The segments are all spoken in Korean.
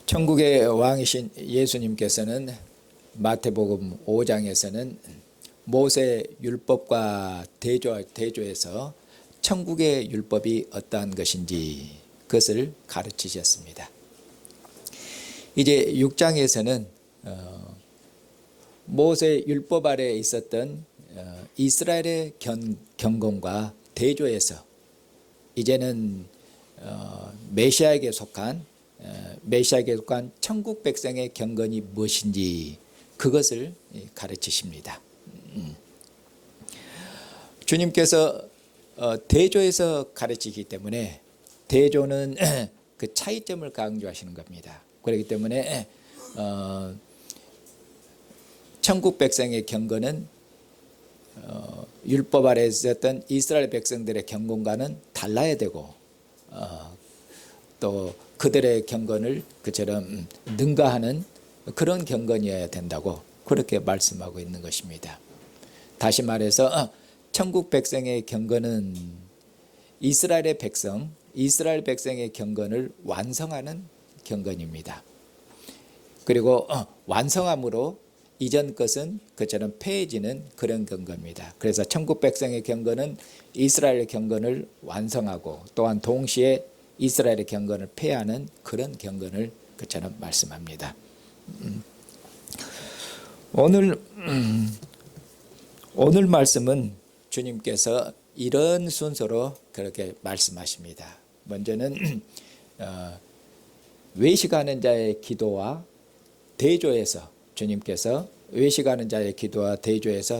천국의 왕이신 예수님께서는 마태복음 5장에서는 모세 율법과 대조해서 천국의 율법이 어떠한 것인지 그것을 가르치셨습니다. 이제 6장에서는 모세 율법 아래에 있었던 이스라엘의 경건과 대조해서 이제는 메시아에게 속한 천국 백성의 경건이 무엇인지 그것을 가르치십니다. 주님께서 대조해서 가르치기 때문에 대조는 그 차이점을 강조하시는 겁니다. 그렇기 때문에 천국 백성의 경건은 율법 아래에 있었던 이스라엘 백성들의 경건과는 달라야 되고 또 그들의 경건을 그처럼 능가하는 그런 경건이어야 된다고 그렇게 말씀하고 있는 것입니다. 다시 말해서 천국 백성의 경건은 이스라엘 백성의 경건을 완성하는 경건입니다. 그리고 완성함으로 이전 것은 그처럼 폐해지는 그런 경건입니다. 그래서 천국 백성의 경건은 이스라엘의 경건을 완성하고 또한 동시에 이스라엘의 경건을 폐하는 그런 경건을 그처럼 말씀합니다. 오늘 말씀은 주님께서 이런 순서로 그렇게 말씀하십니다. 먼저는 외식하는 자의 기도와 대조해서 주님께서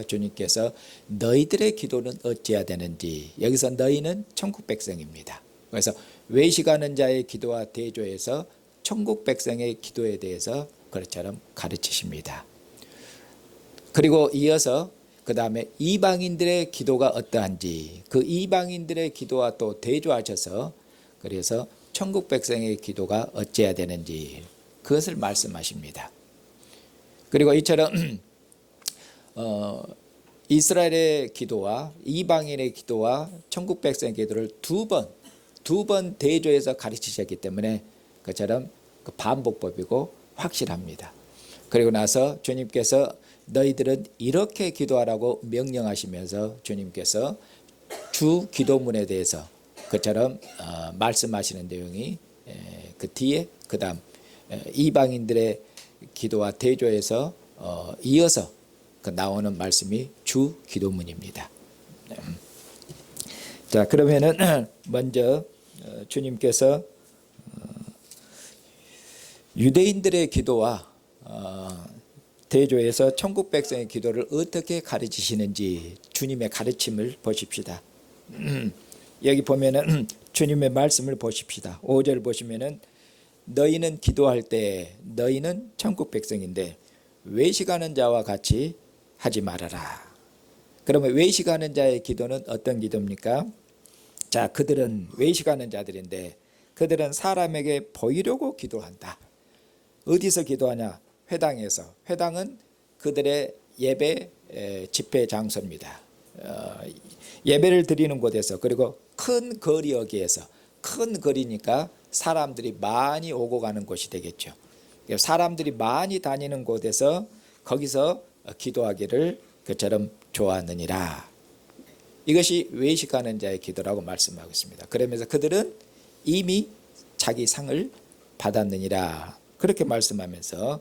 주님께서 너희들의 기도는 어찌해야 되는지, 여기서 너희는 천국 백성입니다. 그래서 외식하는 자의 기도와 대조해서 천국 백성의 기도에 대해서 그것처럼 가르치십니다. 그리고 이어서 그 다음에 이방인들의 기도가 어떠한지 그 이방인들의 기도와 또 대조하셔서 그래서 천국 백성의 기도가 어찌해야 되는지 그것을 말씀하십니다. 그리고 이처럼 이스라엘의 기도와 이방인의 기도와 천국 백성의 기도를 두 번 대조해서 가르치셨기 때문에 그처럼 그 반복법이고 확실합니다. 그리고 나서 주님께서 너희들은 이렇게 기도하라고 명령하시면서 주님께서 주 기도문에 대해서 그처럼 말씀하시는 내용이 그 뒤에 그 다음 이방인들의 기도와 대조해서 이어서 그 나오는 말씀이 주 기도문입니다. 자, 그러면은 먼저 주님께서 유대인들의 기도와 대조해서 천국 백성의 기도를 어떻게 가르치시는지 주님의 가르침을 보십시다. 여기 보면은 주님의 말씀을 보십시다. 5절 보시면은 너희는 기도할 때 너희는 천국 백성인데 외식하는 자와 같이 하지 말아라. 그러면 외식하는 자의 기도는 어떤 기도입니까? 자, 그들은 외식하는 자들인데 그들은 사람에게 보이려고 기도한다. 어디서 기도하냐? 회당에서. 회당은 그들의 예배 집회 장소입니다. 예배를 드리는 곳에서, 그리고 큰 거리여기에서, 큰 거리니까 사람들이 많이 오고 가는 곳이 되겠죠. 사람들이 많이 다니는 곳에서 거기서 기도하기를 그처럼 좋아하느니라. 이것이 외식하는 자의 기도라고 말씀하고 있습니다. 그러면서 그들은 이미 자기 상을 받았느니라 그렇게 말씀하면서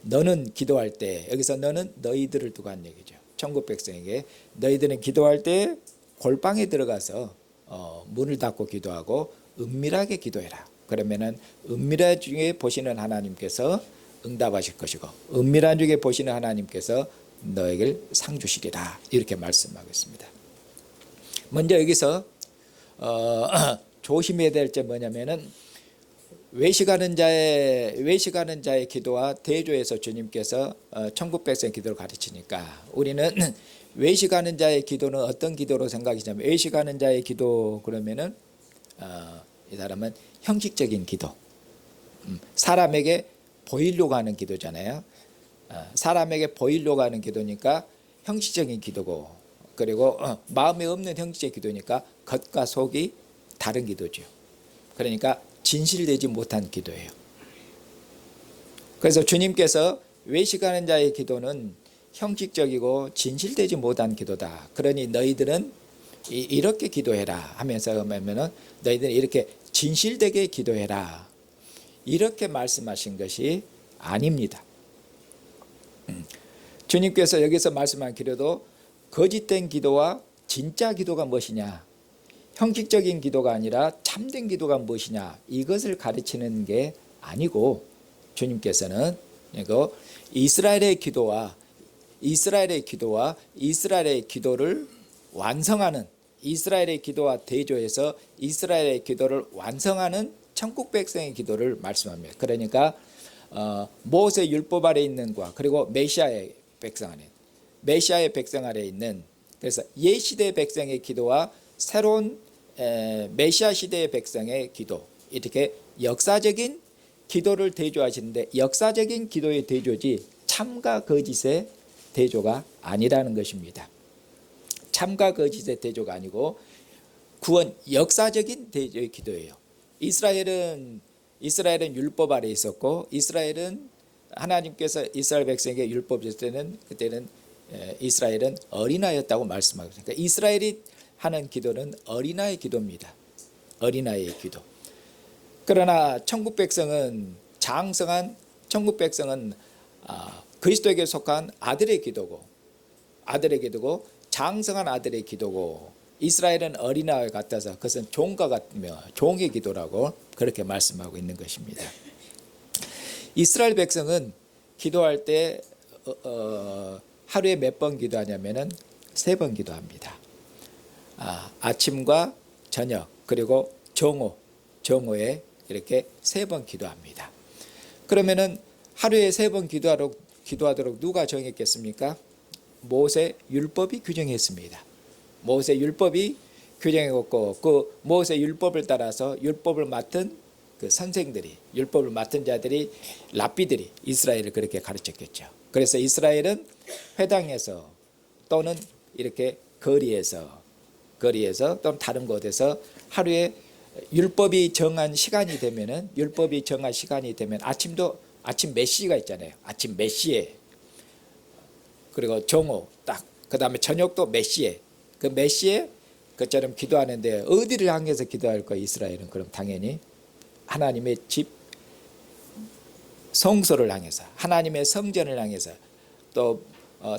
너는 기도할 때, 여기서 너는 너희들을 두고 한 얘기죠. 천국 백성에게 너희들은 기도할 때 골방에 들어가서 문을 닫고 기도하고 은밀하게 기도해라. 그러면은 은밀한 중에 보시는 하나님께서 응답하실 것이고 은밀한 중에 보시는 하나님께서 너에게 상 주시리라 이렇게 말씀하고 있습니다. 먼저 여기서 조심해야 될 점 뭐냐면은 외식하는 자의 기도와 대조해서 주님께서 천국 백성의 기도를 가르치니까 우리는 외식하는 자의 기도는 어떤 기도로 생각하시냐면, 외식하는 자의 기도 그러면은 이 사람은 형식적인 기도, 사람에게 보이려고 하는 기도잖아요. 사람에게 보이려고 하는 기도니까 형식적인 기도고, 그리고 마음에 없는 형식적인 기도니까 겉과 속이 다른 기도죠. 그러니까 진실되지 못한 기도예요. 그래서 주님께서 외식하는 자의 기도는 형식적이고 진실되지 못한 기도다. 그러니 너희들은 이렇게 기도해라 하면서 하면은 너희들은 이렇게 진실되게 기도해라. 이렇게 말씀하신 것이 아닙니다. 주님께서 여기서 말씀한 기도도 거짓된 기도와 진짜 기도가 무엇이냐, 형식적인 기도가 아니라 참된 기도가 무엇이냐, 이것을 가르치는 게 아니고 주님께서는 이거 이스라엘의 기도와 이스라엘의 기도를 완성하는, 이스라엘의 기도와 대조해서 이스라엘의 기도를 완성하는 천국 백성의 기도를 말씀합니다. 그러니까 모세 율법 아래 있는 과 그리고 메시아의 백성 아래 있는, 그래서 옛 시대 백성의 기도와 새로운 메시아 시대의 백성의 기도, 이렇게 역사적인 기도를 대조하시는데 역사적인 기도의 대조지 참과 거짓의 대조가 아니라는 것입니다. 참과 거짓의 대조가 아니고 구원 역사적인 대조의 기도예요. 이스라엘은 율법 아래 있었고, 이스라엘은 하나님께서 이스라엘 백성에게 율법 줬을 때는 그때는 이스라엘은 어린아이였다고 말씀하고 있습니다. 그러니까 이스라엘이 하는 기도는 어린아이 기도입니다. 어린아이의 기도. 그러나 천국 백성은 장성한 천국 백성은 그리스도에게 속한 아들의 기도고 장성한 아들의 기도고, 이스라엘은 어린아이 같아서 그것은 종과 같으며 종의 기도라고 그렇게 말씀하고 있는 것입니다. 이스라엘 백성은 기도할 때 하루에 몇 번 기도하냐면은 3번 기도합니다. 아침과 저녁 그리고 정오에 이렇게 3번 기도합니다. 그러면은 하루에 3번 기도하도록 누가 정했겠습니까? 모세 율법이 규정했습니다. 모세 율법이 규정했고, 그 모세 율법을 따라서 율법을 맡은 그 선생들이, 율법을 맡은 자들이, 랍비들이 이스라엘을 그렇게 가르쳤겠죠. 그래서 이스라엘은 회당에서 또는 이렇게 거리에서 또는 다른 곳에서 하루에 율법이 정한 시간이 되면 아침 몇 시가 있잖아요. 아침 몇 시에, 그리고 정오 딱, 그 다음에 저녁도 몇 시에, 그 몇 시에 그처럼 기도하는데 어디를 향해서 기도할 거예요? 이스라엘은 그럼 당연히 하나님의 집 성소를 향해서, 하나님의 성전을 향해서, 또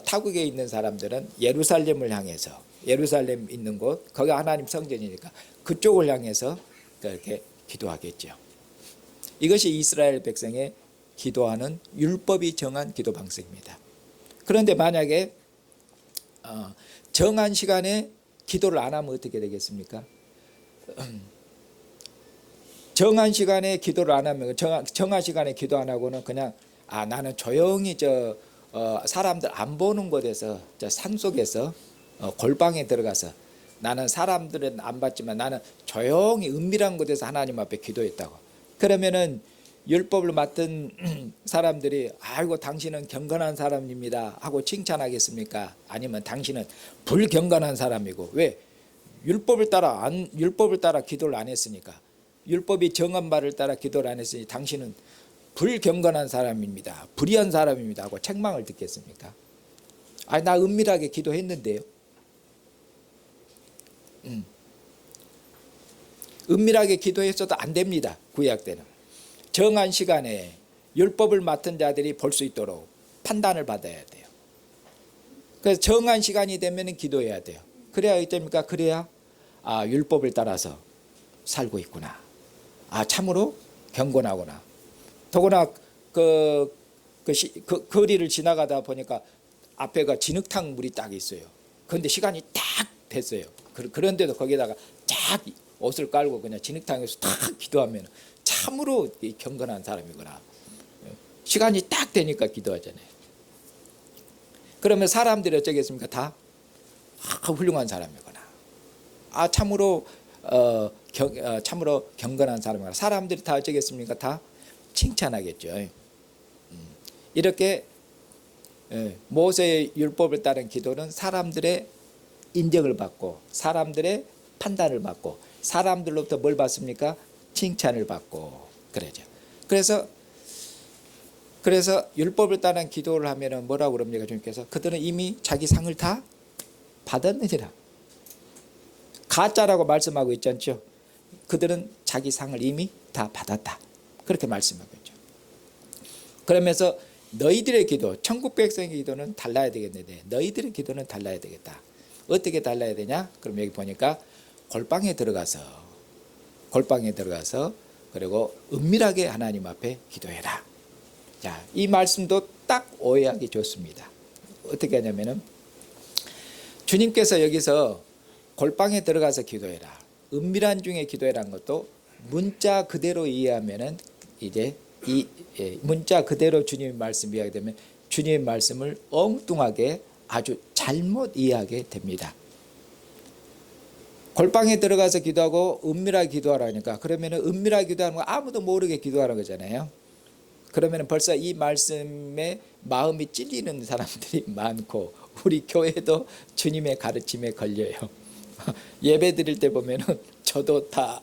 타국에 있는 사람들은 예루살렘을 향해서, 예루살렘 있는 곳, 거기가 하나님 성전이니까 그쪽을 향해서 그렇게 기도하겠죠. 이것이 이스라엘 백성의 기도하는 율법이 정한 기도 방식입니다. 그런데 만약에 정한 시간에 기도를 안 하면 어떻게 되겠습니까? 정한 시간에 기도를 안 하면, 정한 시간에 기도 안 하고는 그냥 나는 조용히 사람들 안 보는 곳에서, 산속에서 골방에 들어가서, 나는 사람들은 안 봤지만 나는 조용히 은밀한 곳에서 하나님 앞에 기도했다고. 그러면은 율법을 맡은 사람들이 아이고 당신은 경건한 사람입니다 하고 칭찬하겠습니까? 아니면 당신은 불경건한 사람이고, 왜? 율법을 따라 기도를 안 했으니까, 율법이 정한 바를 따라 기도를 안 했으니 당신은 불경건한 사람입니다, 불의한 사람입니다 하고 책망을 듣겠습니까? 나 은밀하게 기도했는데요. 은밀하게 기도했어도 안 됩니다. 구약 때는 정한 시간에 율법을 맡은 자들이 볼 수 있도록 판단을 받아야 돼요. 그래서 정한 시간이 되면 기도해야 돼요. 그래야 어떻습니까? 그래야 율법을 따라서 살고 있구나, 참으로 경건하구나. 더구나 그 거리를 지나가다 보니까 앞에가 진흙탕 물이 딱 있어요. 그런데 시간이 딱 됐어요. 그런데도 거기다가 쫙 옷을 깔고 그냥 진흙탕에서 딱 기도하면 참으로 경건한 사람이구나. 시간이 딱 되니까 기도하잖아요. 그러면 사람들이 어쩌겠습니까? 다 훌륭한 사람이구나, 참으로 경건한 사람이구나. 사람들이 다 어쩌겠습니까? 다 칭찬하겠죠. 이렇게 모세의 율법을 따른 기도는 사람들의 인정을 받고, 사람들의 판단을 받고, 사람들로부터 뭘 받습니까? 칭찬을 받고 그러죠. 그래서 그래서 율법을 따른 기도를 하면은 뭐라고 그럽니까? 주님께서 그들은 이미 자기 상을 다 받았느니라. 가짜라고 말씀하고 있지 않죠? 그들은 자기 상을 이미 다 받았다. 그렇게 말씀하고 있죠. 그러면서 너희들의 기도, 천국 백성의 기도는 달라야 되겠는데 너희들의 기도는 달라야 되겠다. 어떻게 달라야 되냐? 그럼 여기 보니까 골방에 들어가서 그리고 은밀하게 하나님 앞에 기도해라. 자, 이 말씀도 딱 오해하기 좋습니다. 어떻게 하냐면은 주님께서 여기서 골방에 들어가서 기도해라, 은밀한 중에 기도해라는 것도 문자 그대로 이해하면은 이제 이 문자 그대로 주님의 말씀 이해하게 되면 주님의 말씀을 엉뚱하게 아주 잘못 이해하게 됩니다. 골방에 들어가서 기도하고 은밀하게 기도하라니까 그러면은 은밀하게 기도하는 거 아무도 모르게 기도하는 거잖아요. 그러면 벌써 이 말씀에 마음이 찔리는 사람들이 많고 우리 교회도 주님의 가르침에 걸려요. 예배 드릴 때 보면은 저도 다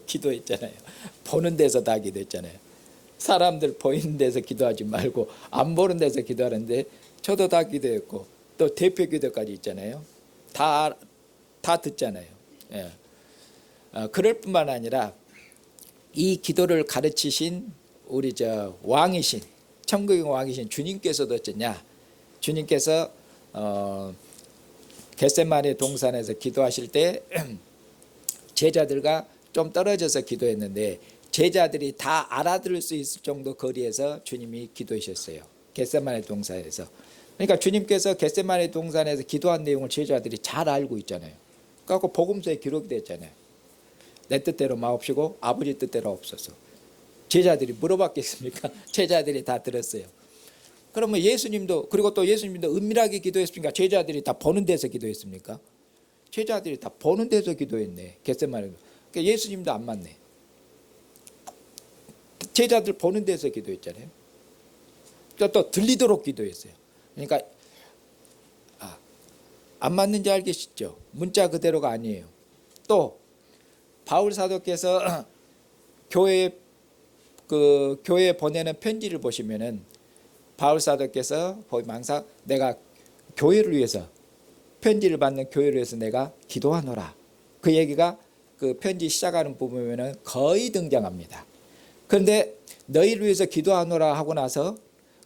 기도했잖아요. 보는 데서 다 기도했잖아요. 사람들 보이는 데서 기도하지 말고 안 보는 데서 기도하는데 저도 다 기도했고 또 대표 기도까지 있잖아요. 다 듣잖아요. 예. 그럴 뿐만 아니라 이 기도를 가르치신 우리 왕이신 천국의 왕이신 주님께서도 어쩌냐, 주님께서 겟세마네 동산에서 기도하실 때 제자들과 좀 떨어져서 기도했는데 제자들이 다 알아들을 수 있을 정도 거리에서 주님이 기도하셨어요. 겟세마네 동산에서. 그러니까 주님께서 겟세마네 동산에서 기도한 내용을 제자들이 잘 알고 있잖아요. 그래서 복음서에 기록이 됐잖아요. 내 뜻대로 마옵시고 아버지 뜻대로 없어서. 제자들이 물어봤겠습니까? 제자들이 다 들었어요. 그러면 예수님도, 그리고 또 예수님도 은밀하게 기도했습니까? 제자들이 다 보는 데서 기도했습니까? 제자들이 다 보는 데서 기도했네. 겟세마네. 그러니까 예수님도 안 맞네. 제자들 보는 데서 기도했잖아요. 또 들리도록 기도했어요. 그러니까 안 맞는지 알겠죠? 문자 그대로가 아니에요. 또 바울 사도께서 교회에 보내는 편지를 보시면은 바울 사도께서 항상 내가 교회를 위해서 편지를 받는 교회를 위해서 내가 기도하노라. 그 얘기가 그 편지 시작하는 부분에는 거의 등장합니다. 그런데 너희를 위해서 기도하노라 하고 나서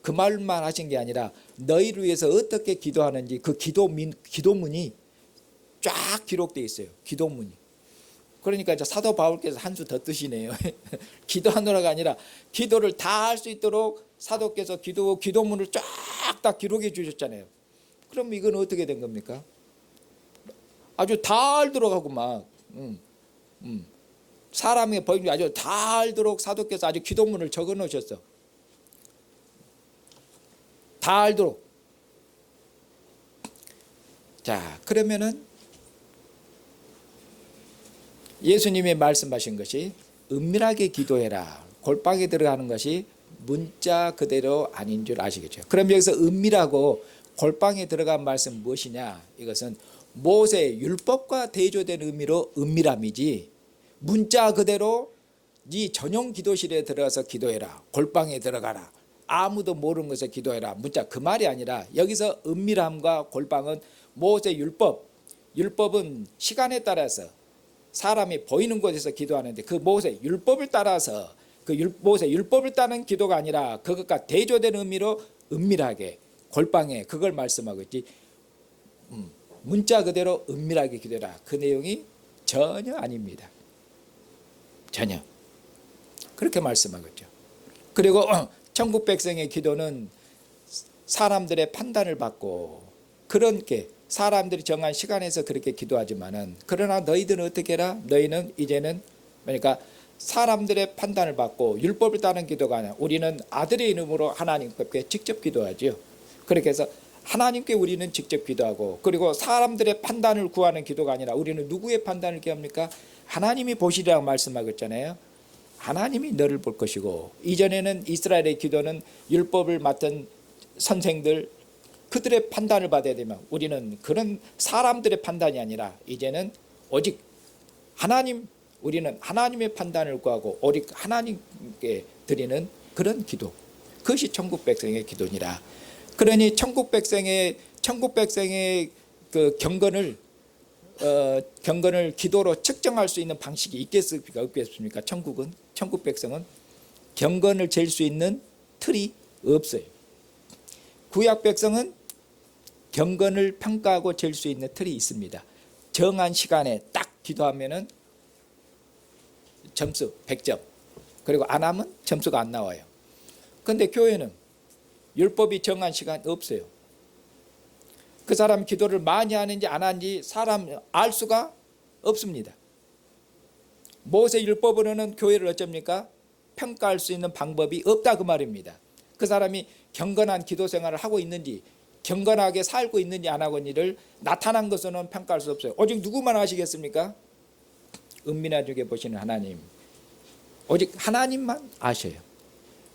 그 말만 하신 게 아니라 너희를 위해서 어떻게 기도하는지 그 기도문이 쫙 기록되어 있어요. 기도문이. 그러니까 이제 사도 바울께서 한 수 더 뜨시네요. 기도하노라가 아니라 기도를 다 할 수 있도록 사도께서 기도문을 쫙 다 기록해 주셨잖아요. 그럼 이건 어떻게 된 겁니까? 아주 다 알도록 하고 막 사람의 법이 아주 다 알도록 사도께서 아주 기도문을 적어 놓으셨어. 다 알도록. 자, 그러면은 예수님이 말씀하신 것이 은밀하게 기도해라, 골방에 들어가는 것이 문자 그대로 아닌 줄 아시겠죠? 그럼 여기서 은밀하고 골방에 들어간 말씀 무엇이냐? 이것은 모세의 율법과 대조된 의미로 은밀함이지 문자 그대로 네 전용 기도실에 들어가서 기도해라, 골방에 들어가라, 아무도 모르는 곳에 기도해라, 문자 그 말이 아니라 여기서 은밀함과 골방은 모세 율법은 시간에 따라서 사람이 보이는 곳에서 기도하는데 그 모세 율법을 따라서 모세 율법을 따는 기도가 아니라 그것과 대조된 의미로 은밀하게 골방에 그걸 말씀하고 있지 문자 그대로 은밀하게 기도해라 그 내용이 전혀 아닙니다. 전혀 그렇게 말씀하고 있죠. 그리고 천국 백성의 기도는 사람들의 판단을 받고 그렇게 사람들이 정한 시간에서 그렇게 기도하지만은 그러나 너희들은 어떻게 해라? 너희는 이제는 그러니까 사람들의 판단을 받고 율법을 따르는 기도가 아니라 우리는 아들의 이름으로 하나님께 직접 기도하죠. 그렇게 해서 하나님께 우리는 직접 기도하고 그리고 사람들의 판단을 구하는 기도가 아니라 우리는 누구의 판단을 구합니까? 하나님이 보시리라고 말씀하고 있잖아요. 하나님이 너를 볼 것이고 이전에는 이스라엘의 기도는 율법을 맡은 선생들 그들의 판단을 받아야 되면 우리는 그런 사람들의 판단이 아니라 이제는 오직 우리는 하나님의 판단을 구하고 오직 하나님께 드리는 그런 기도. 그것이 천국 백성의 기도니라. 그러니 천국 백성의 그 경건을 기도로 측정할 수 있는 방식이 있겠습니까? 없겠습니까? 천국 백성은 경건을 잴 수 있는 틀이 없어요. 구약 백성은 경건을 평가하고 잴 수 있는 틀이 있습니다. 정한 시간에 딱 기도하면은 점수 100점. 그리고 안 하면 점수가 안 나와요. 그런데 교회는 율법이 정한 시간 없어요. 그 사람 기도를 많이 하는지 안 하는지 사람 알 수가 없습니다. 모세 율법으로는 교회를 어쩝니까? 평가할 수 있는 방법이 없다 그 말입니다. 그 사람이 경건한 기도 생활을 하고 있는지 경건하게 살고 있는지 안 하고 있는지를 나타난 것으로는 평가할 수 없어요. 오직 누구만 아시겠습니까? 은밀하게 보시는 하나님. 오직 하나님만 아셔요.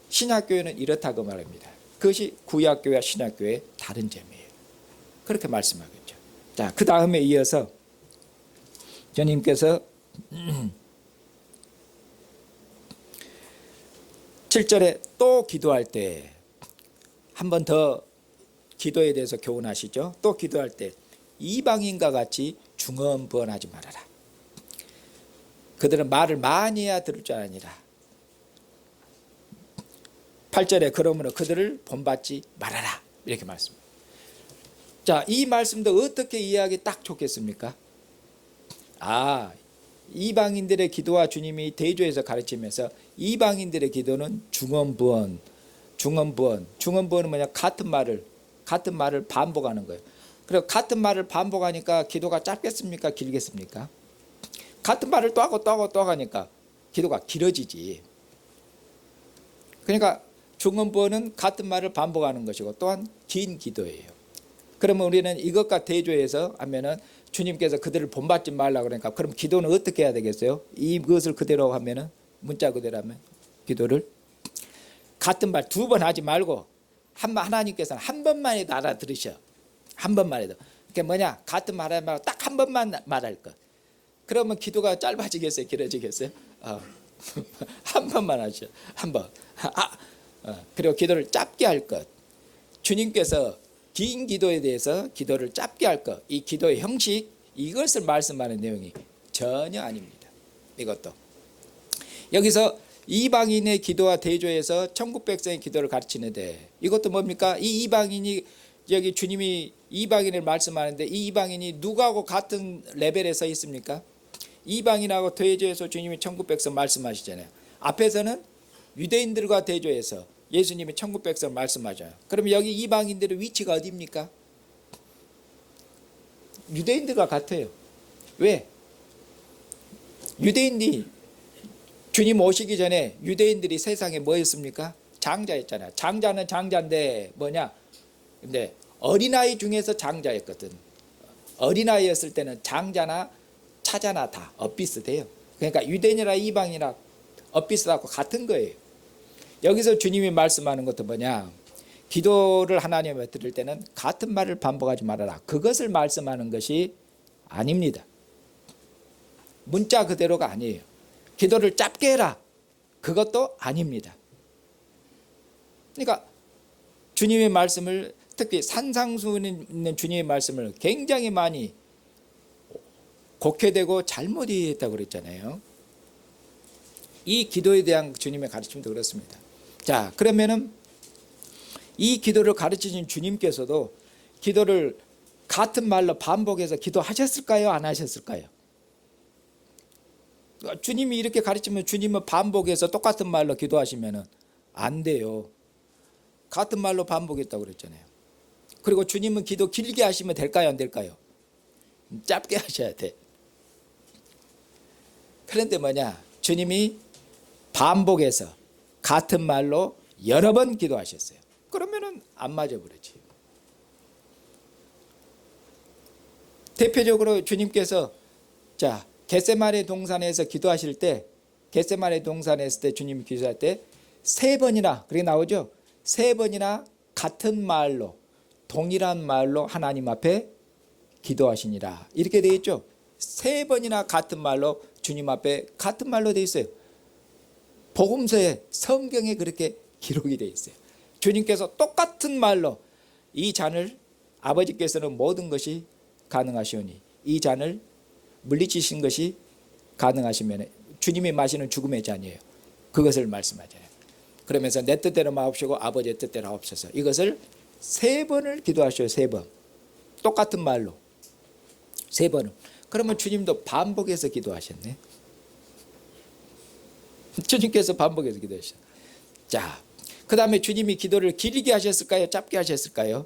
신약교회는 이렇다고 말합니다. 그것이 구약교회와 신약교회의 다른 점이에요. 그렇게 말씀하겠죠. 자, 그 다음에 이어서 주님께서 7절에 또 기도할 때 한 번 더 기도에 대해서 교훈하시죠. 또 기도할 때 이방인과 같이 중언부언하지 말아라. 그들은 말을 많이 해야 들을 줄 아니라. 8절에 그러므로 그들을 본받지 말아라. 이렇게 말씀합니다. 자, 이 말씀도 어떻게 이해하기 딱 좋겠습니까? 이방인들의 기도와 주님이 대조해서 가르치면서 이방인들의 기도는 중언부언은 뭐냐? 같은 말을 반복하는 거예요. 그리고 같은 말을 반복하니까 기도가 짧겠습니까? 길겠습니까? 같은 말을 또 하고 또 하고 또 하니까 기도가 길어지지. 그러니까 중언부언은 같은 말을 반복하는 것이고 또한 긴 기도예요. 그러면 우리는 이것과 대조해서 하면은 주님께서 그들을 본받지 말라 그러니까 그럼 기도는 어떻게 해야 되겠어요? 이것을 그대로 하면은 문자 그대로 하면 기도를 같은 말 두 번 하지 말고 하나님께서는 한 번만 해도 알아들으셔. 한 번만 해도. 그게 뭐냐? 같은 말 하지 말고 딱 한 번만 말할 것. 그러면 기도가 짧아지겠어요? 길어지겠어요? 한 번만 하셔. 한 번. 그리고 기도를 짧게 할 것. 주님께서 긴 기도에 대해서 기도를 짧게 할 것. 이 기도의 형식, 이것을 말씀하는 내용이 전혀 아닙니다. 이것도. 여기서 이방인의 기도와 대조해서 천국 백성의 기도를 가르치는데 이것도 뭡니까? 이 이방인이 여기 주님이 이방인을 말씀하는데 이 이방인이 누구하고 같은 레벨에 서 있습니까? 이방인하고 대조해서 주님이 천국 백성 말씀하시잖아요. 앞에서는 유대인들과 대조해서 예수님이 천국 백성 말씀하잖아요. 그럼 여기 이방인들의 위치가 어디입니까? 유대인들과 같아요. 왜? 유대인이 주님 오시기 전에 유대인들이 세상에 뭐였습니까? 장자였잖아요. 장자는 장자인데 뭐냐? 근데 어린아이 중에서 장자였거든. 어린아이였을 때는 장자나 차자나 다 엇비슷해요. 그러니까 유대인이나 이방이나 엇비슷하고 같은 거예요. 여기서 주님이 말씀하는 것도 뭐냐? 기도를 하나님께 드릴 때는 같은 말을 반복하지 말아라. 그것을 말씀하는 것이 아닙니다. 문자 그대로가 아니에요. 기도를 짧게 해라. 그것도 아닙니다. 그러니까 주님의 말씀을 특히 산상수훈 있는 주님의 말씀을 굉장히 많이 곡해되고 잘못 이해했다고 그랬잖아요. 이 기도에 대한 주님의 가르침도 그렇습니다. 자, 그러면은 이 기도를 가르치신 주님께서도 기도를 같은 말로 반복해서 기도하셨을까요? 안 하셨을까요? 주님이 이렇게 가르치면 주님은 반복해서 똑같은 말로 기도하시면 안 돼요. 같은 말로 반복했다고 그랬잖아요. 그리고 주님은 기도 길게 하시면 될까요? 안 될까요? 짧게 하셔야 돼. 그런데 뭐냐? 주님이 반복해서 같은 말로 여러 번 기도하셨어요. 그러면은 안 맞아 버리지. 대표적으로 주님께서 자 겟세마네 동산에서 기도하실 때 겟세마네 동산에 있을 때 주님이 기도할 때 3번이나 그렇게 나오죠. 3번이나 같은 말로 동일한 말로 하나님 앞에 기도하시니라 이렇게 되어 있죠. 3번이나 같은 말로 주님 앞에 같은 말로 되어 있어요. 복음서에 성경에 그렇게 기록이 되어 있어요. 주님께서 똑같은 말로 이 잔을 아버지께서는 모든 것이 가능하시오니 이 잔을 물리치신 것이 가능하시면 주님이 마시는 죽음의 잔이에요. 그것을 말씀하잖아요. 그러면서 내 뜻대로 마옵시고 아버지의 뜻대로 하옵소서. 이것을 3번을 기도하셔요. 3번. 똑같은 말로 3번을. 그러면 주님도 반복해서 기도하셨네. 주님께서 반복해서 기도하셨어요. 자, 그 다음에 주님이 기도를 길게 하셨을까요? 짧게 하셨을까요?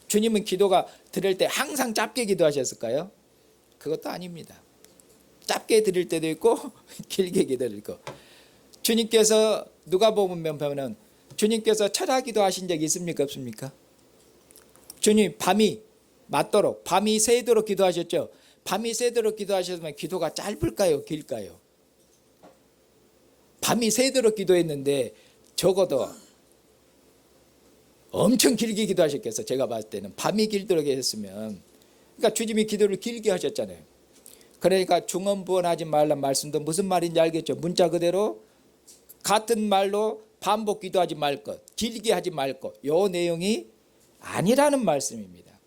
주님은 기도가 드릴 때 항상 짧게 기도하셨을까요? 그것도 아닙니다. 짧게 드릴 때도 있고 길게 기도를 있고. 주님께서 누가복음 보면은 주님께서 철야기도 하신 적이 있습니까? 없습니까? 주님 밤이 맞도록 밤이 새도록 기도하셨죠. 밤이 새도록 기도하셨으면 기도가 짧을까요? 길까요? 밤이 새도록 기도했는데 적어도 엄청 길게 기도하셨겠어. 제가 봤을 때는 밤이 길도록 했으면. 그러니까 주님이 기도를 길게 하셨잖아요. 그러니까 중언부언하지 말란 말씀도 무슨 말인지 알겠죠. 문자 그대로 같은 말로 반복 기도하지 말 것, 길게 하지 말 것, 요 내용이 아니라는 말씀입니다.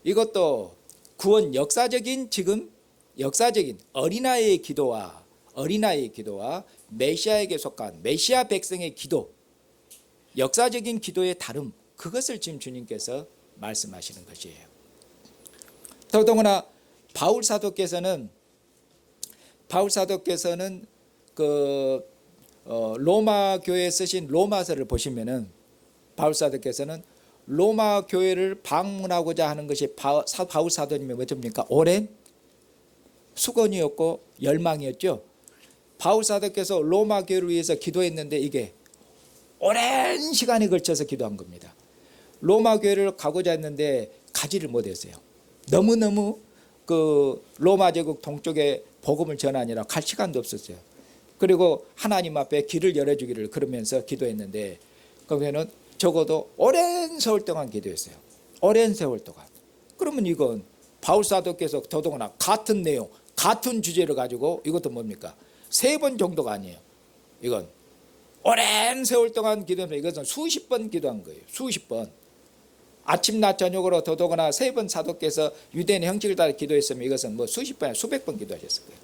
이것도 구원 역사적인 어린아이의 기도와 메시아에게 속한 메시아 백성의 기도, 역사적인 기도의 다름, 그것을 지금 주님께서 말씀하시는 것이에요. 더더구나 바울 사도께서는 그 로마 교회에 쓰신 로마서를 보시면은 바울 사도께서는 로마 교회를 방문하고자 하는 것이 바울 사도님의 뭐입니까? 오랜 수건이었고 열망이었죠. 바울 사도께서 로마 교회를 위해서 기도했는데 이게 오랜 시간에 걸쳐서 기도한 겁니다. 로마 교회를 가고자 했는데 가지를 못했어요. 너무너무 그 로마 제국 동쪽에 복음을 전하느라 갈 시간도 없었어요. 그리고 하나님 앞에 길을 열어주기를 그러면서 기도했는데 거기에는 적어도 오랜 세월 동안 기도했어요. 오랜 세월 동안. 그러면 이건 바울 사도께서 더더구나 같은 내용, 같은 주제를 가지고 이것도 뭡니까? 3번 정도가 아니에요. 이건 오랜 세월 동안 기도하면 이것은 수십 번 기도한 거예요. 수십 번. 아침 낮 저녁으로 더더구나 3번 사도께서 유대인의 형식을 따라 기도했으면 이것은 뭐 수십 번, 수백 번 기도하셨을 거예요.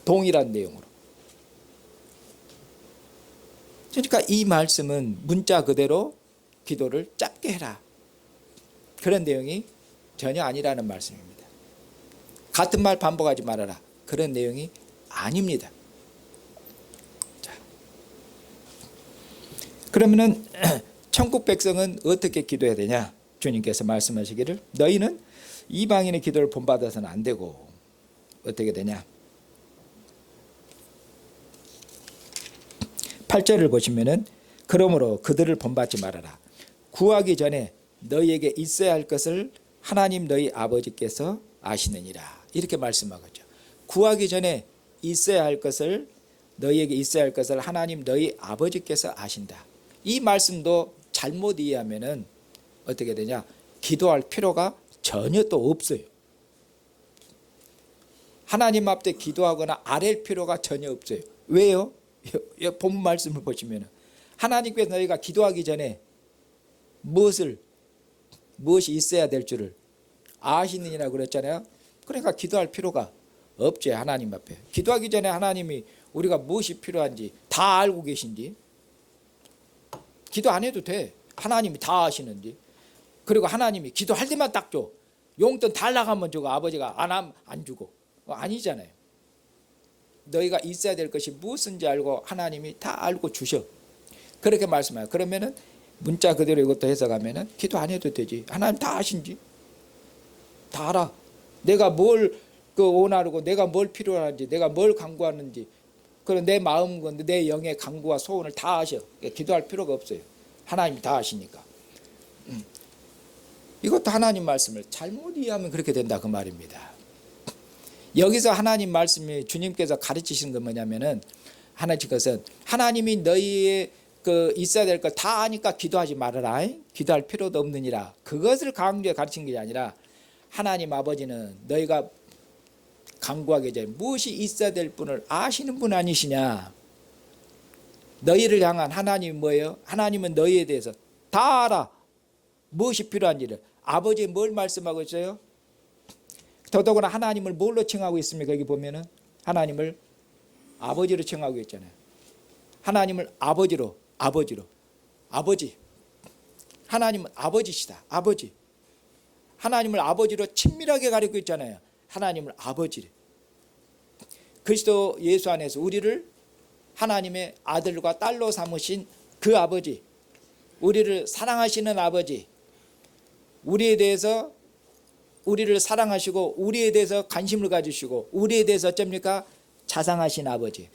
동일한 내용으로. 그러니까 이 말씀은 문자 그대로 기도를 짧게 해라. 그런 내용이 전혀 아니라는 말씀입니다. 같은 말 반복하지 말아라. 그런 내용이 아닙니다. 자, 그러면은 천국 백성은 어떻게 기도해야 되냐? 주님께서 말씀하시기를 너희는 이방인의 기도를 본받아서는 안 되고 어떻게 되냐? 8절을 보시면은 그러므로 그들을 본받지 말아라. 구하기 전에 너희에게 있어야 할 것을 하나님 너희 아버지께서 아시느니라. 이렇게 말씀하겠죠. 구하기 전에 있어야 할 것을 너희에게 있어야 할 것을 하나님 너희 아버지께서 아신다. 이 말씀도 잘못 이해하면은 어떻게 되냐? 기도할 필요가 전혀 또 없어요. 하나님 앞에 기도하거나 아랠 필요가 전혀 없어요. 왜요? 본 말씀을 보시면 하나님께서 너희가 기도하기 전에 무엇이 있어야 될 줄을 아시느니라 그랬잖아요. 그러니까 기도할 필요가 없죠. 하나님 앞에 기도하기 전에 하나님이 우리가 무엇이 필요한지 다 알고 계신지 기도 안 해도 돼. 하나님이 다 아시는지. 그리고 하나님이 기도할 때만 딱 줘. 용돈 달라가면 주고 아버지가 안 주고 아니잖아요. 너희가 있어야 될 것이 무엇인지 알고 하나님이 다 알고 주셔. 그렇게 말씀해요. 그러면은 문자 그대로 이것도 해석하면은 기도 안 해도 되지. 하나님 다 아신지. 다 알아. 내가 뭘 원하고 내가 뭘 필요한지 내가 뭘 간구하는지 그런 내 마음 건데 내 영의 간구와 소원을 다 아셔. 기도할 필요가 없어요. 하나님이 다 아시니까. 이것도 하나님 말씀을 잘못 이해하면 그렇게 된다 그 말입니다. 여기서 하나님 말씀이 주님께서 가르치신 건 뭐냐면은 하나님 것은 하나님이 너희의 그 있어야 될 것 다 아니까 기도하지 말아라. 기도할 필요도 없느니라. 그것을 강조해 가르친 게 아니라 하나님 아버지는 너희가 간구하기 전에 무엇이 있어야 될 분을 아시는 분 아니시냐. 너희를 향한 하나님이 뭐예요? 하나님은 너희에 대해서 다 알아. 무엇이 필요한지를. 아버지 뭘 말씀하고 있어요? 더더구나 하나님을 뭘로 칭하고 있습니까? 여기 보면은 하나님을 아버지로 칭하고 있잖아요. 하나님을 아버지로 아버지. 하나님은 아버지시다. 아버지. 하나님을 아버지로 친밀하게 가리고 있잖아요. 하나님을 아버지. 그리스도 예수 안에서 우리를 하나님의 아들과 딸로 삼으신 그 아버지, 우리를 사랑하시는 아버지, 우리에 대해서 우리를 사랑하시고 우리에 대해서 관심을 가지시고 우리에 대해서 어쩝니까? 자상하신 아버지.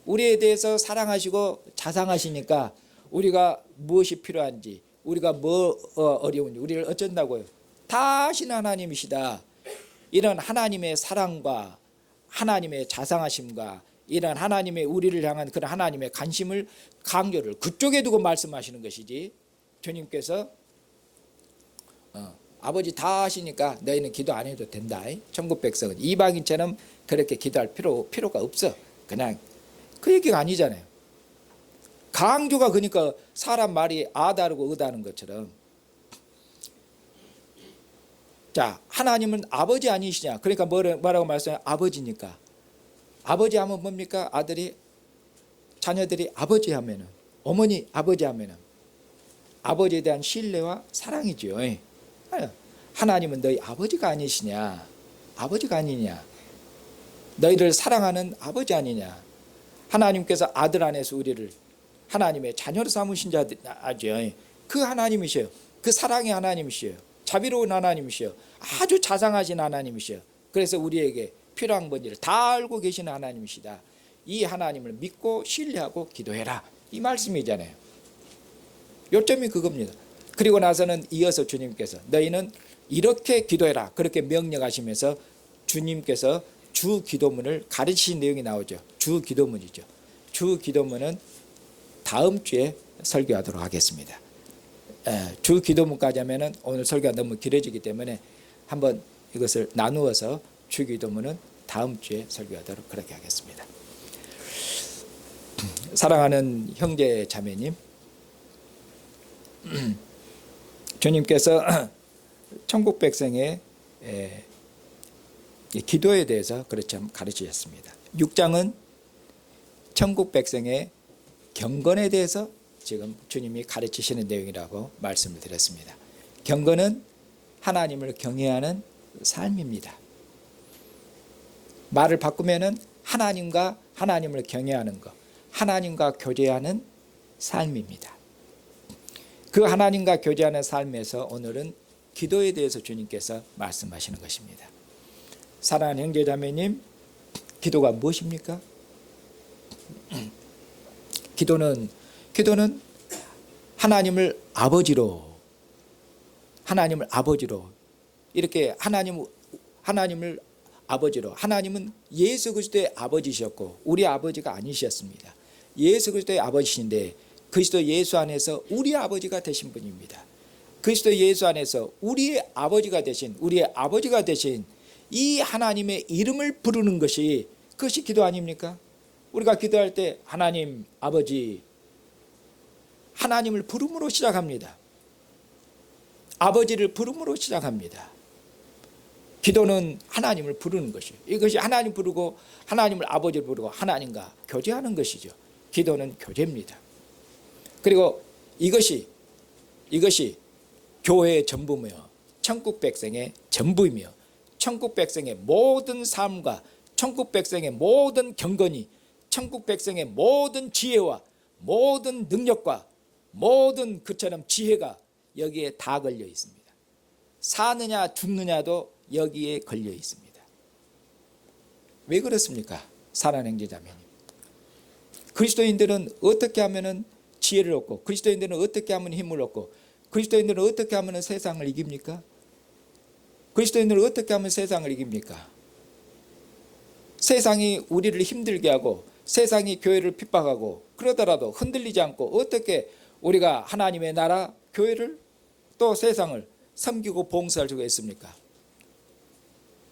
우리에 대해서 사랑하시고 자상하시니까 우리가 무엇이 필요한지, 우리가 뭐 어려운지 우리를 어쩐다고요? 다 아시는 하나님이시다. 이런 하나님의 사랑과 하나님의 자상하심과 이런 하나님의 우리를 향한 그런 하나님의 관심을, 강조를 그쪽에 두고 말씀하시는 것이지, 주님께서 아버지 다 하시니까 너희는 기도 안 해도 된다. 천국 백성은 이방인처럼 그렇게 기도할 필요가 없어. 그냥 그 얘기가 아니잖아요. 강조가 그러니까 사람 말이 아다르고 의다는 것처럼. 자, 하나님은 아버지 아니시냐? 그러니까 뭐라고 말씀해요? 아버지니까. 아버지 하면 뭡니까? 자녀들이 아버지 하면은, 어머니 아버지 하면은 아버지에 대한 신뢰와 사랑이죠. 하나님은 너희 아버지가 아니시냐? 아버지가 아니냐? 너희를 사랑하는 아버지 아니냐? 하나님께서 아들 안에서 우리를 하나님의 자녀로 삼으신 자죠. 그 하나님이셔요. 그 사랑의 하나님이셔요. 자비로운 하나님이셔요. 아주 자상하신 하나님이셔요. 그래서 우리에게 필요한 건지를 다 알고 계시는 하나님이시다. 이 하나님을 믿고 신뢰하고 기도해라. 이 말씀이잖아요. 요점이 그겁니다. 그리고 나서는 이어서 주님께서 너희는 이렇게 기도해라. 그렇게 명령하시면서 주님께서 주 기도문을 가르치신 내용이 나오죠. 주 기도문이죠. 주 기도문은 다음 주에 설교하도록 하겠습니다. 주 기도문까지 하면은 오늘 설교가 너무 길어지기 때문에 한번 이것을 나누어서 주 기도문은 다음 주에 설교하도록 그렇게 하겠습니다. 사랑하는 형제 자매님, 주님께서 천국 백성의 기도에 대해서 그렇게 가르치셨습니다. 6장은 천국 백성의 경건에 대해서 지금 주님이 가르치시는 내용이라고 말씀을 드렸습니다. 경건은 하나님을 경외하는 삶입니다. 말을 바꾸면은 하나님을 경외하는 것, 하나님과 교제하는 삶입니다. 그 하나님과 교제하는 삶에서 오늘은 기도에 대해서 주님께서 말씀하시는 것입니다. 사랑하는 형제자매님, 기도가 무엇입니까? 기도는 하나님을 아버지로 이렇게 하나님을 아버지로, 하나님은 예수 그리스도의 아버지셨고 우리 아버지가 아니셨습니다. 예수 그리스도의 아버지신데 그리스도 예수 안에서 우리 아버지가 되신 분입니다. 그리스도 예수 안에서 우리의 아버지가 되신 이 하나님의 이름을 부르는 것이, 그것이 기도 아닙니까? 우리가 기도할 때 하나님 아버지, 하나님을 부름으로 시작합니다. 아버지를 부름으로 시작합니다. 기도는 하나님을 부르는 것이에요. 이것이 하나님 부르고 하나님을 아버지를 부르고 하나님과 교제하는 것이죠. 기도는 교제입니다. 그리고 이것이 교회의 전부며 천국 백성의 전부이며 천국 백성의 모든 삶과 천국 백성의 모든 경건이, 천국 백성의 모든 지혜와 모든 능력과 모든 그처럼 지혜가 여기에 다 걸려 있습니다. 사느냐 죽느냐도 여기에 걸려 있습니다. 왜 그렇습니까? 사랑하는 형제자매님, 그리스도인들은 어떻게 하면 지혜를 얻고, 그리스도인들은 어떻게 하면 힘을 얻고, 그리스도인들은 어떻게 하면 세상을 이깁니까? 그리스도인들은 어떻게 하면 세상을 이깁니까? 세상이 우리를 힘들게 하고 세상이 교회를 핍박하고 그러더라도 흔들리지 않고 어떻게 우리가 하나님의 나라, 교회를 또 세상을 섬기고 봉사할 수가 있습니까?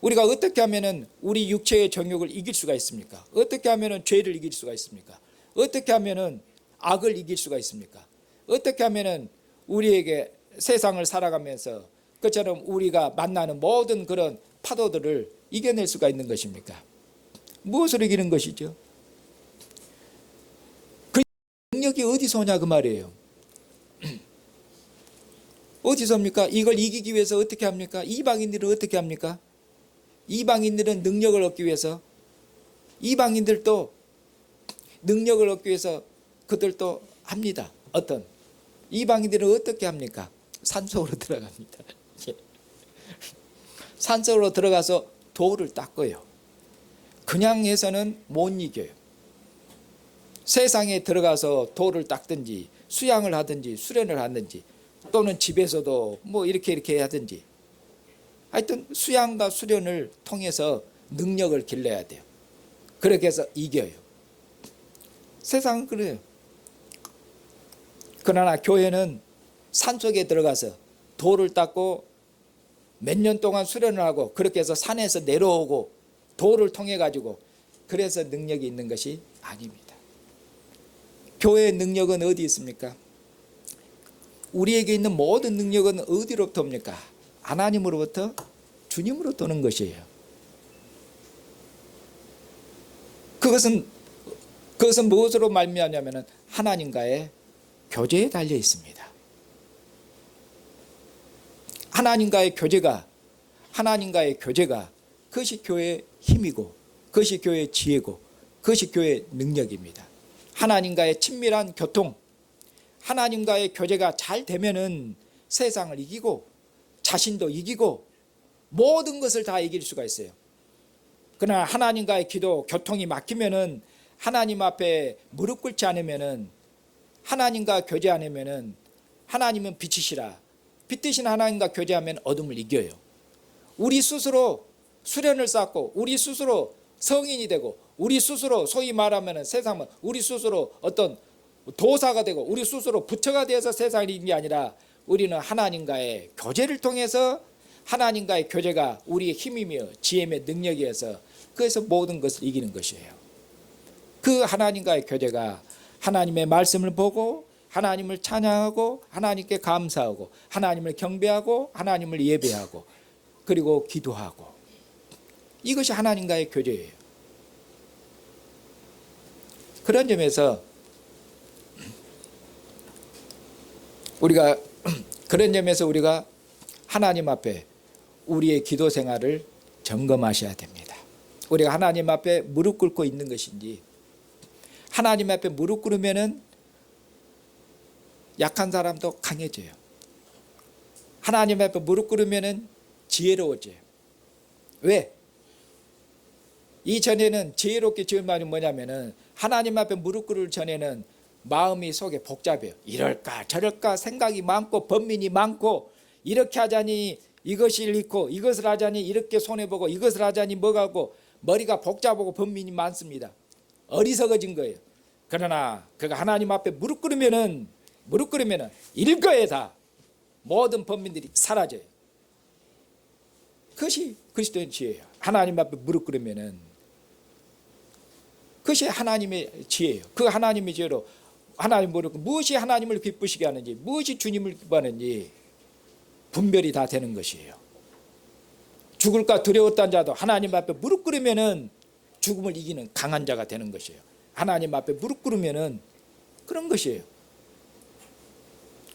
우리가 어떻게 하면 우리 육체의 정욕을 이길 수가 있습니까? 어떻게 하면 죄를 이길 수가 있습니까? 어떻게 하면은 악을 이길 수가 있습니까? 어떻게 하면은 우리에게 세상을 살아가면서 그처럼 우리가 만나는 모든 그런 파도들을 이겨낼 수가 있는 것입니까? 무엇으로 이기는 것이죠? 그 능력이 어디서 오냐 그 말이에요. 어디서 옵니까? 이걸 이기기 위해서 어떻게 합니까? 이방인들은 어떻게 합니까? 이방인들은 능력을 얻기 위해서, 이방인들도 능력을 얻기 위해서 그들도 합니다. 어떤 이방인들은 어떻게 합니까? 산속으로 들어갑니다. 산속으로 들어가서 돌을 닦아요. 그냥 해서는 못 이겨요. 세상에 들어가서 돌을 닦든지 수양을 하든지 수련을 하든지 또는 집에서도 뭐 이렇게 하든지 하여튼 수양과 수련을 통해서 능력을 길러야 돼요. 그렇게 해서 이겨요. 세상은 그래요. 그러나 교회는 산속에 들어가서 돌을 닦고 몇 년 동안 수련을 하고 그렇게 해서 산에서 내려오고 돌을 통해 가지고 그래서 능력이 있는 것이 아닙니다. 교회의 능력은 어디 있습니까? 우리에게 있는 모든 능력은 어디로부터 옵니까? 하나님으로부터 주님으로부터 오는 것이에요. 그것은 무엇으로 말미암냐면 하나님과의 교제에 달려 있습니다. 하나님과의 교제가 그것이 교회의 힘이고 그것이 교회의 지혜고 그것이 교회의 능력입니다. 하나님과의 친밀한 교통, 하나님과의 교제가 잘 되면은 세상을 이기고 자신도 이기고 모든 것을 다 이길 수가 있어요. 그러나 하나님과의 기도, 교통이 막히면은 하나님 앞에 무릎 꿇지 않으면은 하나님과 교제 안 하면은 하나님은 빛이시라. 빛 대신 하나님과 교제하면 어둠을 이겨요. 우리 스스로 수련을 쌓고 우리 스스로 성인이 되고 우리 스스로 소위 말하면 세상은 우리 스스로 어떤 도사가 되고 우리 스스로 부처가 되어서 세상을 이기는 게 아니라 우리는 하나님과의 교제를 통해서 하나님과의 교제가 우리의 힘이며 지혜며 능력이어서 그래서 모든 것을 이기는 것이에요. 그 하나님과의 교제가 하나님의 말씀을 보고 하나님을 찬양하고 하나님께 감사하고 하나님을 경배하고 하나님을 예배하고 그리고 기도하고 이것이 하나님과의 교제예요. 그런 점에서 우리가 하나님 앞에 우리의 기도 생활을 점검하셔야 됩니다. 우리가 하나님 앞에 무릎 꿇고 있는 것인지, 하나님 앞에 무릎 꿇으면은 약한 사람도 강해져요. 하나님 앞에 무릎 꿇으면은 지혜로워져요. 왜? 이전에는 지혜롭게 지은 말이 뭐냐면은 하나님 앞에 무릎 꿇을 전에는 마음이 속에 복잡해요. 이럴까 저럴까 생각이 많고 번민이 많고 이렇게 하자니 이것이 잃고 이것을 하자니 이렇게 손해보고 이것을 하자니 뭐가고 머리가 복잡하고 번민이 많습니다. 어리석어진 거예요. 그러나 그가 하나님 앞에 무릎 꿇으면은 일거에 다 모든 번민들이 사라져요. 그것이 그리스도의 지혜예요. 하나님 앞에 무릎 꿇으면은 그것이 하나님의 지혜예요. 그 하나님의 지혜로 하나님 모르고 무엇이 하나님을 기쁘시게 하는지 무엇이 주님을 기뻐하는지 분별이 다 되는 것이에요. 죽을까 두려웠던 자도 하나님 앞에 무릎 꿇으면은 죽음을 이기는 강한 자가 되는 것이에요. 하나님 앞에 무릎 꿇으면은 그런 것이에요.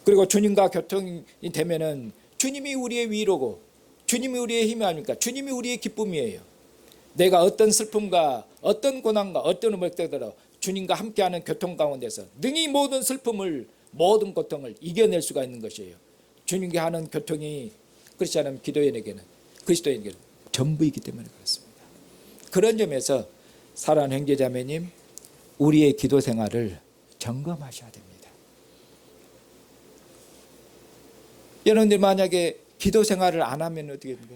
그리고 주님과 교통이 되면은 주님이 우리의 위로고 주님이 우리의 힘이 아닙니까? 주님이 우리의 기쁨이에요. 내가 어떤 슬픔과 어떤 고난과 어떤 음을 때더러 주님과 함께하는 교통 가운데서 능히 모든 슬픔을 모든 고통을 이겨낼 수가 있는 것이에요. 주님과 하는 교통이 그렇지 않으면 그리스도인에게는 전부이기 때문에 그렇습니다. 그런 점에서 사랑하는 형제자매님, 우리의 기도 생활을 점검하셔야 됩니다. 여러분들 만약에 기도 생활을 안 하면 어떻게 됩니까?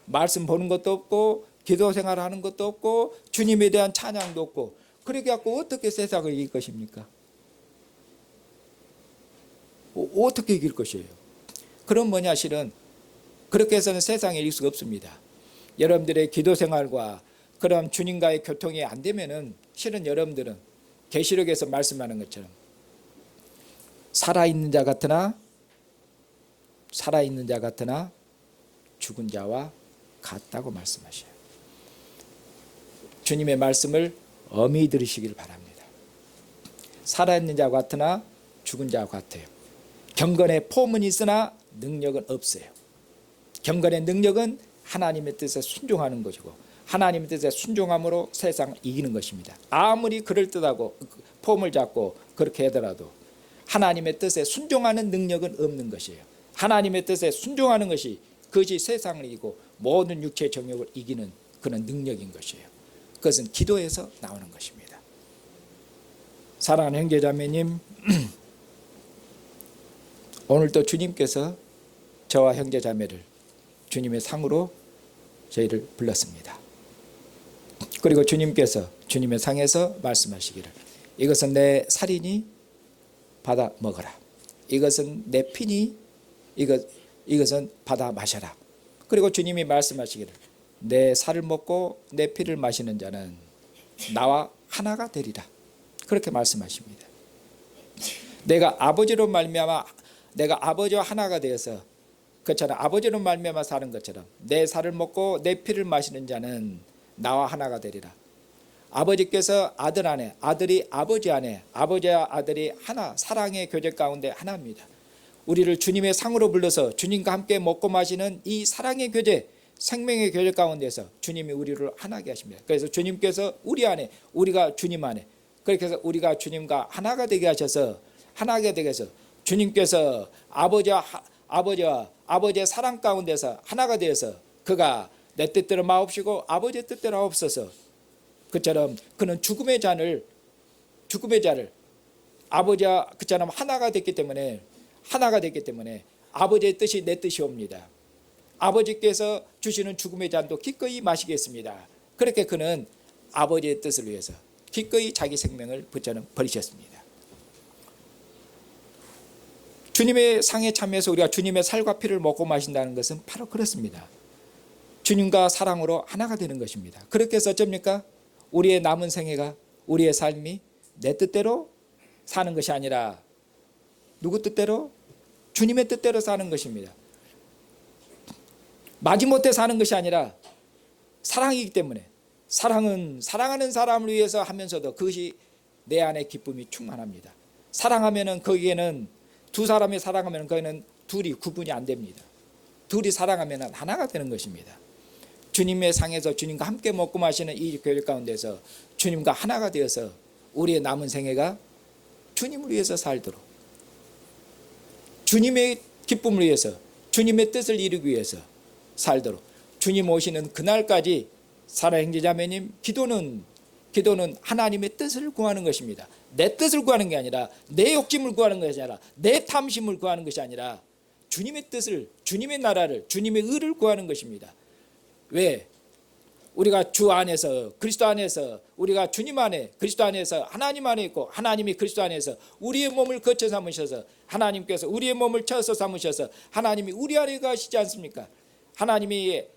말씀 보는 것도 없고 기도 생활을 하는 것도 없고 주님에 대한 찬양도 없고 그렇게 갖고 어떻게 세상을 이길 것입니까? 어떻게 이길 것이에요? 그럼 실은 그렇게 해서는 세상에 이길 수가 없습니다. 여러분들의 기도 생활과 그런 주님과의 교통이 안 되면은 실은 여러분들은 계시록에서 말씀하는 것처럼 살아있는 자 같으나 죽은 자와 같다고 말씀하셔요. 주님의 말씀을 엄히 들으시길 바랍니다. 살아있는 자 같으나 죽은 자와 같아요. 경건의 폼은 있으나 능력은 없어요. 경건의 능력은 하나님의 뜻에 순종하는 것이고 하나님의 뜻에 순종함으로 세상을 이기는 것입니다. 아무리 그럴듯하고 폼을 잡고 그렇게 하더라도 하나님의 뜻에 순종하는 능력은 없는 것이에요. 하나님의 뜻에 순종하는 것이 그것이 세상을 이기고 모든 육체의 정욕을 이기는 그런 능력인 것이에요. 그것은 기도에서 나오는 것입니다. 사랑하는 형제자매님, 오늘도 주님께서 저와 형제자매를 주님의 상으로 저희를 불렀습니다. 그리고 주님께서 주님의 상에서 말씀하시기를 이것은 내 살이니 받아 먹어라. 이것은 내 피니 이것은 받아 마셔라. 그리고 주님이 말씀하시기를 내 살을 먹고 내 피를 마시는 자는 나와 하나가 되리라. 그렇게 말씀하십니다. 내가 아버지로 말미암아 내가 아버지와 하나가 되어서 그처럼 아버지로 말미암아 사는 것처럼 내 살을 먹고 내 피를 마시는 자는 나와 하나가 되리라. 아버지께서 아들 안에 아들이 아버지 안에 아버지와 아들이 하나 사랑의 교제 가운데 하나입니다. 우리를 주님의 상으로 불러서 주님과 함께 먹고 마시는 이 사랑의 교제 생명의 교제 가운데서 주님이 우리를 하나게 하십니다. 그래서 주님께서 우리 안에 우리가 주님 안에 그렇게 해서 우리가 주님과 하나가 되게 하셔서 하나가 되게 해서 주님께서 아버지의 사랑 가운데서 하나가 되어서 그가 내 뜻대로 마옵시고 아버지의 뜻대로 하옵소서. 그처럼 그는 죽음의 자를 아버지와 그처럼 하나가 됐기 때문에 아버지의 뜻이 내 뜻이옵니다. 아버지께서 주시는 죽음의 잔도 기꺼이 마시겠습니다. 그렇게 그는 아버지의 뜻을 위해서 기꺼이 자기 생명을 버리셨습니다. 주님의 상에 참여해서 우리가 주님의 살과 피를 먹고 마신다는 것은 바로 그렇습니다. 주님과 사랑으로 하나가 되는 것입니다. 그렇게 해서 어쩝니까? 우리의 남은 생애가 우리의 삶이 내 뜻대로 사는 것이 아니라 누구 뜻대로? 주님의 뜻대로 사는 것입니다. 마지못해 사는 것이 아니라 사랑이기 때문에 사랑은 사랑하는 사람을 위해서 하면서도 그것이 내 안에 기쁨이 충만합니다. 사랑하면은 거기에는 두 사람이 사랑하면 거기는 둘이 구분이 안 됩니다. 둘이 사랑하면 하나가 되는 것입니다. 주님의 상에서 주님과 함께 먹고 마시는 이 교회 가운데서 주님과 하나가 되어서 우리의 남은 생애가 주님을 위해서 살도록 주님의 기쁨을 위해서 주님의 뜻을 이루기 위해서 살도록 주님 오시는 그날까지 사랑하는 형제자매님 기도는 하나님의 뜻을 구하는 것입니다. 내 뜻을 구하는 게 아니라 내 욕심을 구하는 것이 아니라 내 탐심을 구하는 것이 아니라 주님의 뜻을 주님의 나라를 주님의 의를 구하는 것입니다. 왜? 우리가 주 안에서 그리스도 안에서 우리가 주님 안에 그리스도 안에서 하나님 안에 있고 하나님이 그리스도 안에서 우리의 몸을 거쳐 삼으셔서 하나님께서 우리의 몸을 쳐서 삼으셔서 하나님이 우리 안에 가시지 않습니까? 하나님의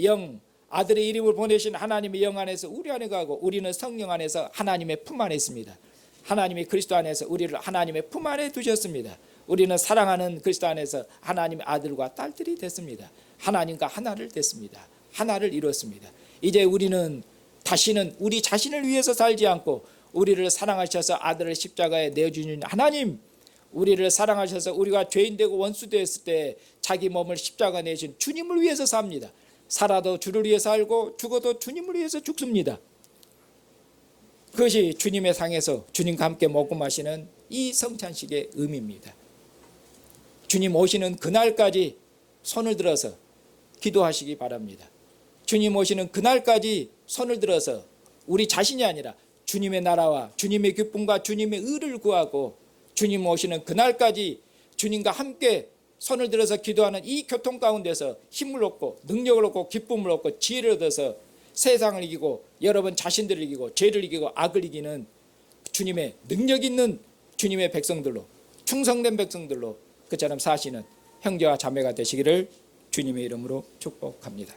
영 아들의 이름을 보내신 하나님의 영 안에서 우리 안에 가고 우리는 성령 안에서 하나님의 품 안에 있습니다. 하나님이 그리스도 안에서 우리를 하나님의 품 안에 두셨습니다. 우리는 사랑하는 그리스도 안에서 하나님의 아들과 딸들이 됐습니다. 하나님과 하나를 됐습니다. 하나를 이뤘습니다. 이제 우리는 다시는 우리 자신을 위해서 살지 않고 우리를 사랑하셔서 아들을 십자가에 내어주는 하나님, 우리를 사랑하셔서 우리가 죄인 되고 원수 되었을 때 자기 몸을 십자가에 내신 주님을 위해서 삽니다. 살아도 주를 위해서 살고 죽어도 주님을 위해서 죽습니다. 그것이 주님의 상에서 주님과 함께 먹고 마시는 이 성찬식의 의미입니다. 주님 오시는 그날까지 손을 들어서 기도하시기 바랍니다. 주님 오시는 그날까지 손을 들어서 우리 자신이 아니라 주님의 나라와 주님의 기쁨과 주님의 의를 구하고 주님 오시는 그날까지 주님과 함께 손을 들어서 기도하는 이 교통 가운데서 힘을 얻고 능력을 얻고 기쁨을 얻고 지혜를 얻어서 세상을 이기고 여러분 자신들을 이기고 죄를 이기고 악을 이기는 주님의 능력 있는 주님의 백성들로 충성된 백성들로 그처럼 사시는 형제와 자매가 되시기를 주님의 이름으로 축복합니다.